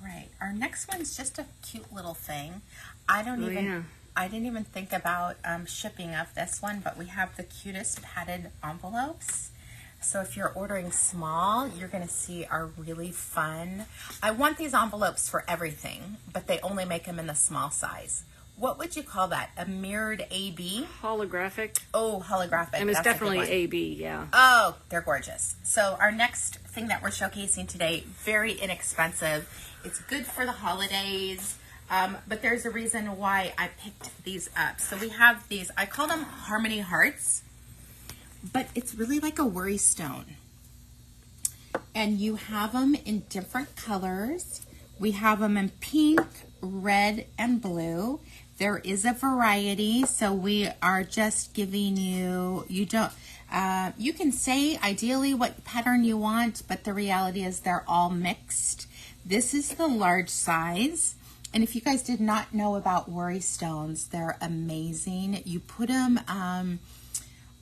right. Our next one's just a cute little thing. I didn't even think about shipping of this one, but we have the cutest padded envelopes. So if you're ordering small, you're going to see are really fun. I want these envelopes for everything, but they only make them in the small size. What would you call that? A mirrored AB? Holographic. Oh, holographic. And it's definitely AB, yeah. Oh, they're gorgeous. So our next thing that we're showcasing today, very inexpensive. It's good for the holidays, but there's a reason why I picked these up. So we have these, I call them Harmony Hearts, but it's really like a worry stone. And you have them in different colors. We have them in pink, red, and blue. There is a variety, so we are just giving you, you can say ideally what pattern you want, but the reality is they're all mixed. This is the large size, and if you guys did not know about worry stones, they're amazing. You put them,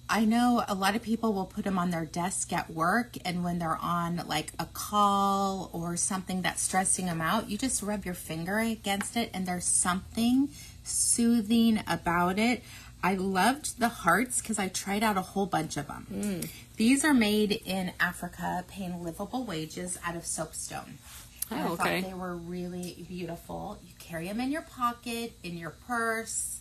I know a lot of people will put them on their desk at work, and when they're on like a call or something that's stressing them out, you just rub your finger against it, and there's something soothing about it. I loved the hearts because I tried out a whole bunch of them. These are made in Africa, paying livable wages out of soapstone. And I thought they were really beautiful. You carry them in your pocket, in your purse.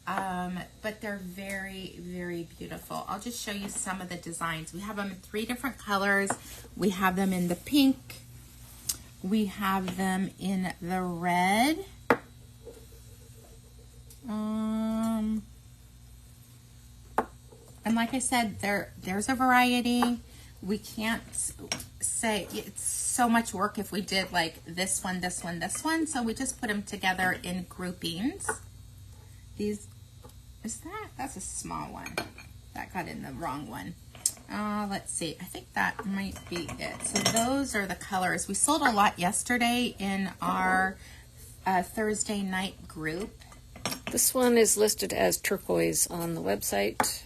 But they're very, very beautiful. I'll just show you some of the designs. We have them in 3 different colors. We have them in the pink. We have them in the red. And like I said, there's a variety. We can't say it's so much work if we did like this one, this one, this one. So we just put them together in groupings. That's a small one. That got in the wrong one. Let's see. I think that might be it. So those are the colors. We sold a lot yesterday in our Thursday night group. This one is listed as turquoise on the website.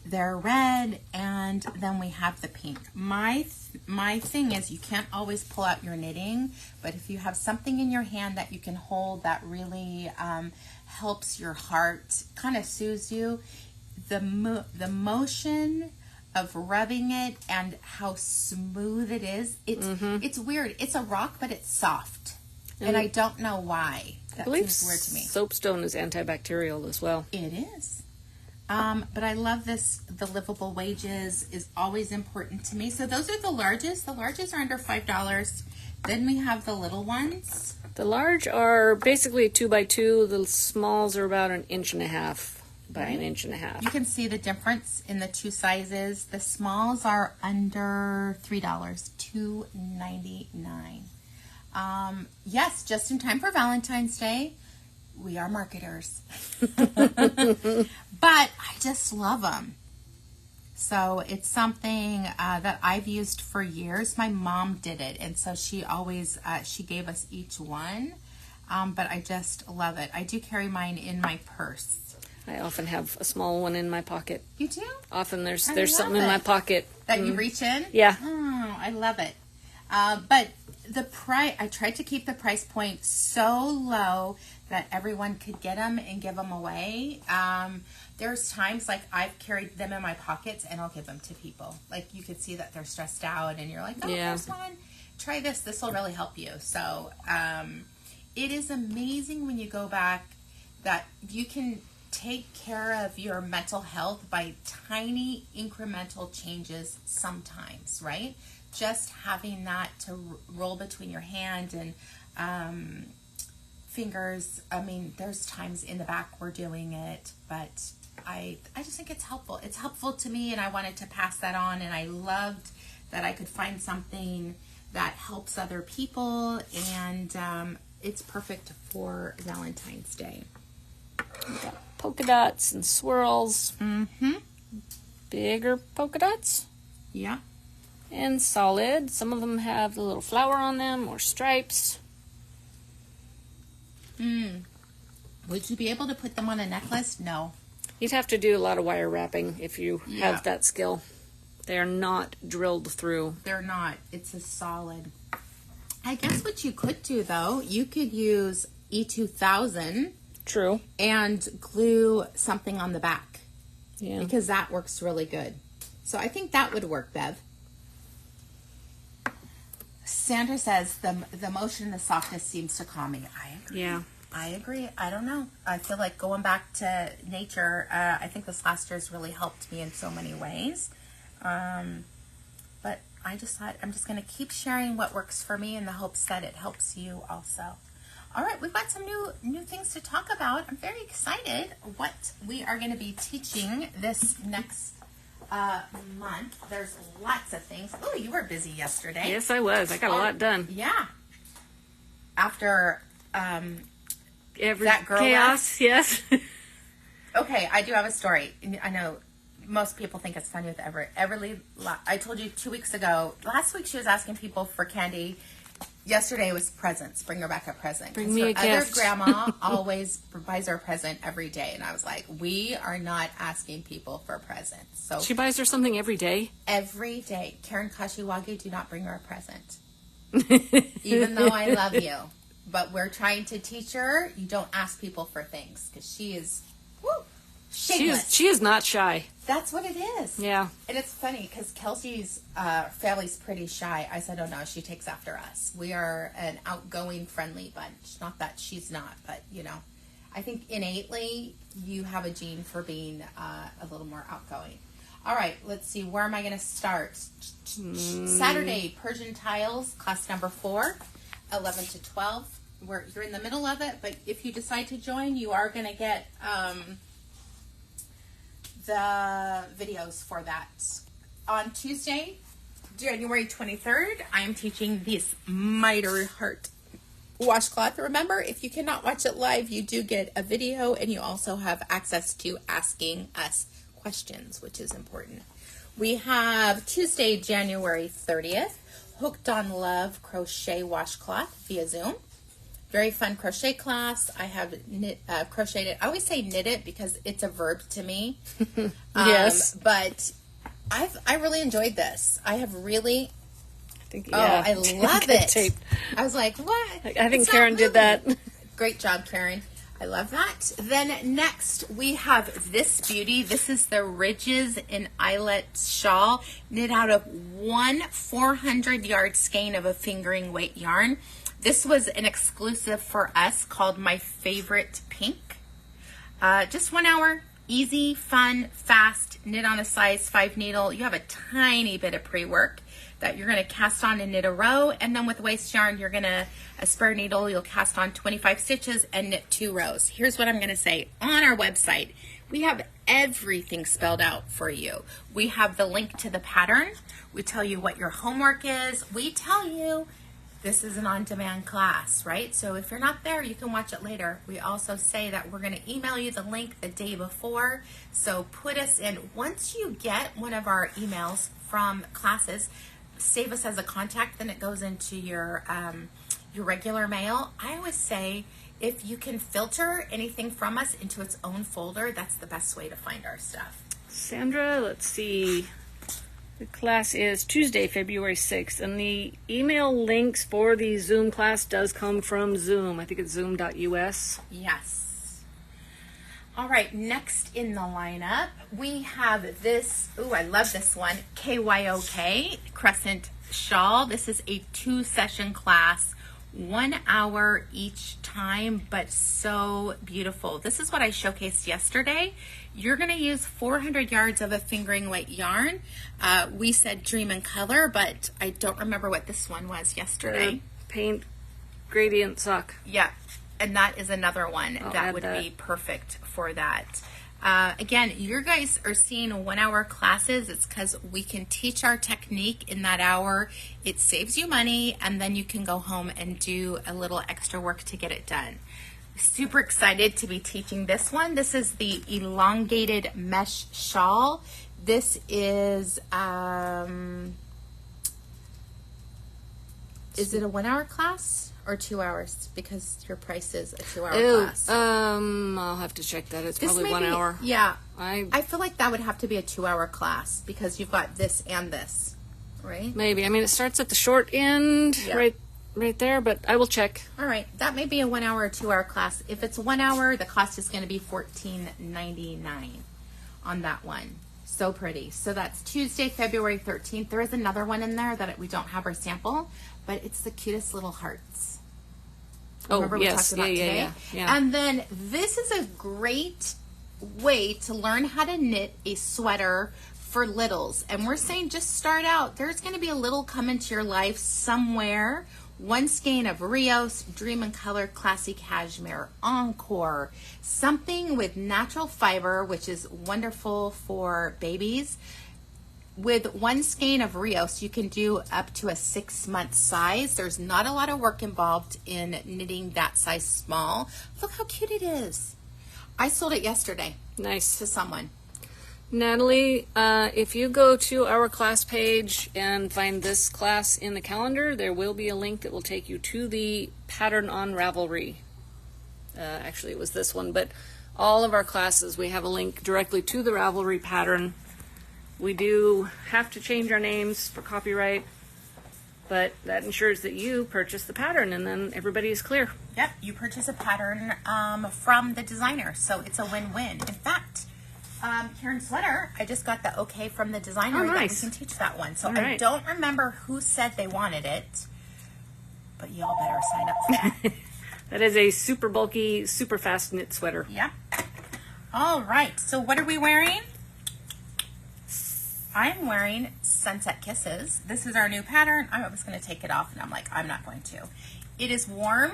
They're red, and then we have the pink. My thing is you can't always pull out your knitting, but if you have something in your hand that you can hold that really helps your heart, kind of soothes you, the motion of rubbing it and how smooth it is, it's weird. It's a rock, but it's soft, and I don't know why. That seems weird to me. Soapstone is antibacterial as well. It is. But I love this. The livable wages is always important to me. So those are the largest. The largest are under $5. Then we have the little ones. The large are basically 2x2. The smalls are about 1.5 inches by 1.5 inches. You can see the difference in the two sizes. The smalls are under $3, $2.99. Yes, just in time for Valentine's Day. We are marketers. But I just love them. So it's something that I've used for years. My mom did it, and so she always, she gave us each one. But I just love it. I do carry mine in my purse. I often have a small one in my pocket. You do? Often there's something in my pocket. That you reach in? Yeah. Oh, I love it. But the price, I tried to keep the price point so low that everyone could get them and give them away. There's times like I've carried them in my pockets and I'll give them to people. Like you could see that they're stressed out and you're like, oh, here's one. Try this. This will really help you. So it is amazing when you go back that you can take care of your mental health by tiny incremental changes sometimes, right? Just having that to roll between your hand and fingers. I mean, there's times in the back we're doing it, but I just think it's helpful. It's helpful to me, and I wanted to pass that on, and I loved that I could find something that helps other people, and it's perfect for Valentine's Day. We got polka dots and swirls. Mm-hmm. Bigger polka dots. Yeah. And solid. Some of them have the little flower on them or stripes. Would you be able to put them on a necklace? No. You'd have to do a lot of wire wrapping if you have that skill. They're not drilled through. They're not. It's a solid. I guess what you could do, though, you could use E2000. True. And glue something on the back. Yeah. Because that works really good. So I think that would work, Bev. Sandra says the motion and the softness seems to calm me. I agree. Yeah. I agree. I don't know. I feel like going back to nature, I think this last year has really helped me in so many ways. But I just thought I'm just going to keep sharing what works for me in the hopes that it helps you also. All right, we've got some new things to talk about. I'm very excited what we are going to be teaching this next month. There's lots of things. Oh, you were busy yesterday. Yes, I was. I got a lot done. Yeah. After Every that girl chaos, yes. Okay, I do have a story. I know most people think it's funny with Everly. I told you 2 weeks ago. Last week she was asking people for candy. Yesterday was presents. Bring her back a present. Bring me a gift. Other grandma always buys her a present every day. And I was like, we are not asking people for presents. So she buys her something every day? Every day. Karen Kashiwagi, do not bring her a present. Even though I love you. But we're trying to teach her, you don't ask people for things. Because she is, shameless. She is not shy. That's what it is. Yeah. And it's funny because Kelsey's family's pretty shy. I said, oh no, she takes after us. We are an outgoing, friendly bunch. Not that she's not, but you know, I think innately you have a gene for being a little more outgoing. All right, let's see. Where am I going to start? Saturday, Persian tiles, class number 4, 11 to 12. You're in the middle of it, but if you decide to join, you are going to get the videos for that. On Tuesday, January 23rd, I am teaching this Miter Heart washcloth. Remember, if you cannot watch it live, you do get a video, and you also have access to asking us questions, which is important. We have Tuesday, January 30th, Hooked on Love crochet washcloth via Zoom. Very fun crochet class. I have crocheted it. I always say knit it because it's a verb to me. Yes. But I really enjoyed this. I have really... I love it. I was like, what? I think Karen did that. Great job, Karen. I love that. Then next we have this beauty. This is the Ridges and Eyelet shawl knit out of one 400-yard skein of a fingering weight yarn. This was an exclusive for us called My Favorite Pink. Just 1 hour Easy, fun, fast, knit on a size 5 needle. You have a tiny bit of pre-work that you're going to cast on and knit a row, and then with waste yarn, you're going to, a spare needle, you'll cast on 25 stitches and knit 2 rows. Here's what I'm going to say. On our website, we have everything spelled out for you. We have the link to the pattern. We tell you what your homework is. We tell you this is an on-demand class, right? So if you're not there, you can watch it later. We also say that we're going to email you the link the day before. So put us in. Once you get one of our emails from classes, save us as a contact, then it goes into your regular mail. I always say if you can filter anything from us into its own folder, that's the best way to find our stuff. Sandra, let's see. The class is Tuesday, February 6th, and the email links for the Zoom class does come from Zoom. I think it's zoom.us. Yes. All right, next in the lineup, we have this, ooh, I love this one, KYOK, Crescent Shawl. This is a 2-session class, 1 hour each time, but so beautiful. This is what I showcased yesterday. You're going to use 400 yards of a fingering weight yarn. We said Dream and Color, but I don't remember what this one was yesterday. Paint Gradient Sock. Yeah, and that is another one that would be perfect for that. Again, you guys are seeing 1 hour classes. It's because we can teach our technique in that hour. It saves you money, and then you can go home and do a little extra work to get it done. Super excited to be teaching this one. This is the elongated mesh shawl. This is it a 1 hour class or 2 hours? Because your price is a 2 hour class. I'll have to check that. It's probably 1 hour. Yeah. I feel like that would have to be a 2 hour class because you've got this and this, right? Maybe. I mean, it starts at the short end, right there, but I will check. All right, that may be a 1 hour or 2 hour class. If it's 1 hour, the cost is going to be $14.99 on that one. So pretty. So that's Tuesday, February 13th. There is another one in there that we don't have our sample, but it's the cutest little hearts. Remember we talked about today? Yeah. And then this is a great way to learn how to knit a sweater for littles. And we're saying just start out. There's going to be a little come into your life somewhere. One skein of Rios, Dream and Color, Classy Cashmere, Encore, something with natural fiber, which is wonderful for babies. With one skein of Rios, you can do up to a 6-month size. There's not a lot of work involved in knitting that size small. Look how cute it is. I sold it yesterday. Nice. To someone. Natalie, if you go to our class page and find this class in the calendar, there will be a link that will take you to the pattern on Ravelry. Actually, it was this one, but all of our classes, we have a link directly to the Ravelry pattern. We do have to change our names for copyright, but that ensures that you purchase the pattern and then everybody is clear. Yep, you purchase a pattern from the designer, so it's a win-win. In fact, Karen Sweater, I just got the okay from the designer that we can teach that one. So I don't remember who said they wanted it, but y'all better sign up for that. That is a super bulky, super fast knit sweater. Yeah. All right, so what are we wearing? I'm wearing Sunset Kisses. This is our new pattern. I was going to take it off, and I'm like, I'm not going to. It is warm,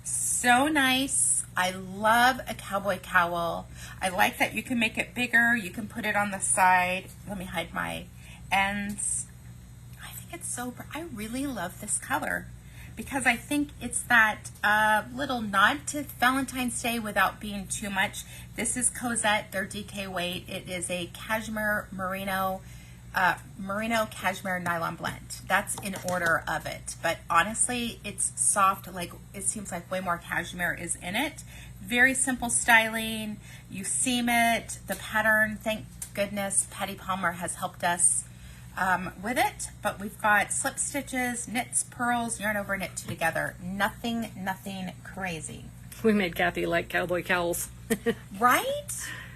so nice. I love a cowboy cowl. I like that you can make it bigger. You can put it on the side. Let me hide my ends. I think it's so, I really love this color because I think it's that little nod to Valentine's Day without being too much. This is Cosette, their DK weight. It is a cashmere merino cashmere nylon blend. That's in order of it, but honestly it's soft, like it seems like way more cashmere is in it. Very simple styling. You seam it. The pattern, thank goodness Patty Palmer has helped us with it, but we've got slip stitches, knits, pearls, yarn over, knit two together. Nothing crazy. We made Kathy like cowboy cowls. Right?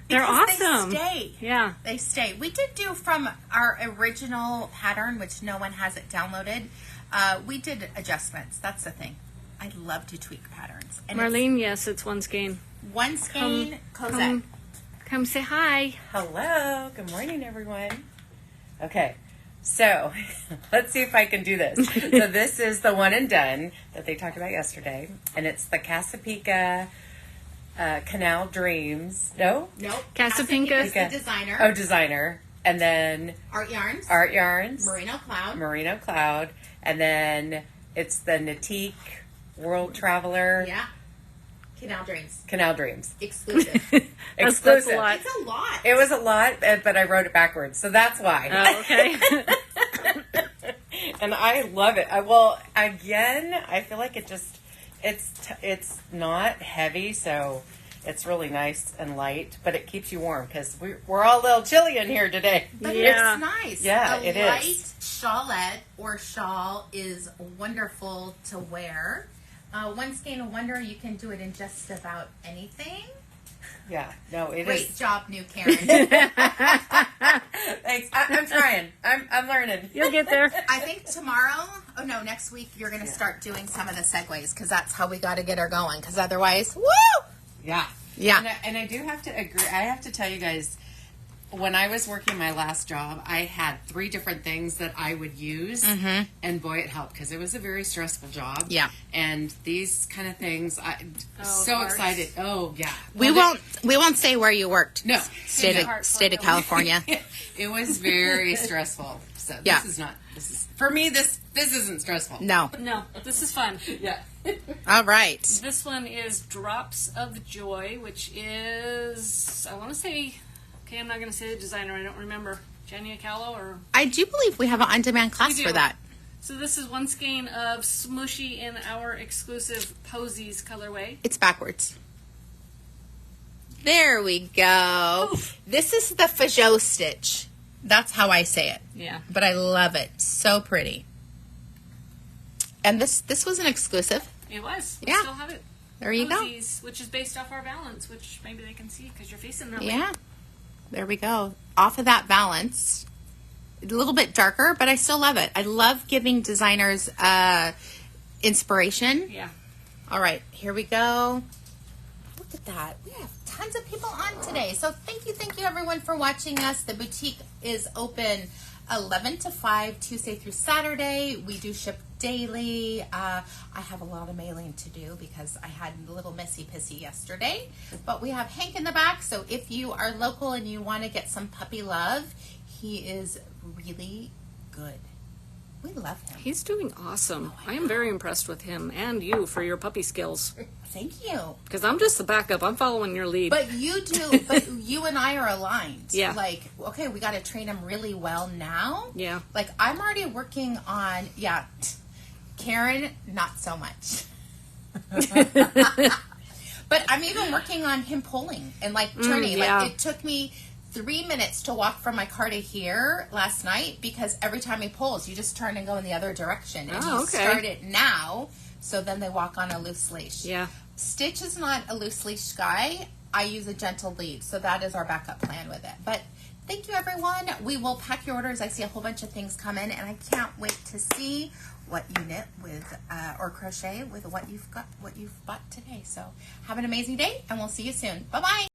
They're awesome. They stay. Yeah. They stay. We did do from our original pattern, which no one has it downloaded. We did adjustments. That's the thing. I love to tweak patterns. And Marlene, yes, it's one skein. One skein, Cosette. Come say hi. Hello. Good morning, everyone. Okay, so let's see if I can do this. So this is the one and done that they talked about yesterday, and it's the Casapinka Canal Dreams. No? Nope. Casapinka. is the designer. Oh, designer. And then Art Yarns. Art Yarns. Merino Cloud. And then it's the Knitique World Traveler. Yeah. Canal Dreams. Exclusive. That's a lot. It's a lot. It was a lot, but I wrote it backwards, so that's why. Oh, okay. And I love it. I feel like it's not heavy, so it's really nice and light, but it keeps you warm because we're all a little chilly in here today. But Yeah. it's nice. Yeah, it is. A light shawlette or shawl is wonderful to wear. One Skein of Wonder, you can do it in just about anything. Yeah, no, it is. Great job, new Karen. Thanks. I'm trying. I'm learning. You'll get there. I think next week, you're going to start doing some of the segues because that's how we got to get her going. Because otherwise, woo! Yeah. Yeah. And I do have to agree. I have to tell you guys, when I was working my last job, I had 3 different things that I would use, and boy, it helped because it was a very stressful job. Yeah. And these kind of things, so hearts. excited. Oh yeah. We won't say where you worked. No. State of California. It was very stressful. So Yeah. this is for me. This isn't stressful. No. No, this is fun. Yeah. All right. This one is Drops of Joy, which is, I want to say, okay, I'm not going to say the designer. I don't remember. Jania Callow or... I do believe we have an on-demand class We for do. that. So this is one skein of Smooshy in our exclusive Posies colorway. It's backwards. There we go. Oof. This is the Fajot stitch. That's how I say it. Yeah. But I love it. So pretty. And this was an exclusive. It was. We Yeah. still have it. There you go. Posies, which is based off our balance, which maybe they can see because you're facing that way. Yeah. There we go. Off of that balance. A little bit darker, but I still love it. I love giving designers inspiration. Yeah. All right, here we go. Look at that. We have tons of people on today. So thank you everyone for watching us. The boutique is open 11 to 5, Tuesday through Saturday. We do ship daily. I have a lot of mailing to do because I had a little messy pissy yesterday. But we have Hank in the back, so if you are local and you want to get some puppy love, he is really good. We love him. He's doing awesome. I am very impressed with him and you for your puppy skills. Thank you. Because I'm just the backup. I'm following your lead. But you and I are aligned. Yeah. Like, okay, we got to train him really well now. Yeah. Like, I'm already working on, Karen, not so much. But I'm even working on him pulling and, like, turning. yeah. Like, it took me 3 minutes to walk from my car to here last night because every time he pulls, you just turn and go in the other direction. And Oh, you okay. start it now, so then they walk on a loose leash. Yeah. Stitch is not a loose leash guy. I use a gentle lead, so that is our backup plan with it. But thank you, everyone. We will pack your orders. I see a whole bunch of things come in, and I can't wait to see what you knit with or crochet with what you've bought today. So have an amazing day, and we'll see you soon. Bye-bye.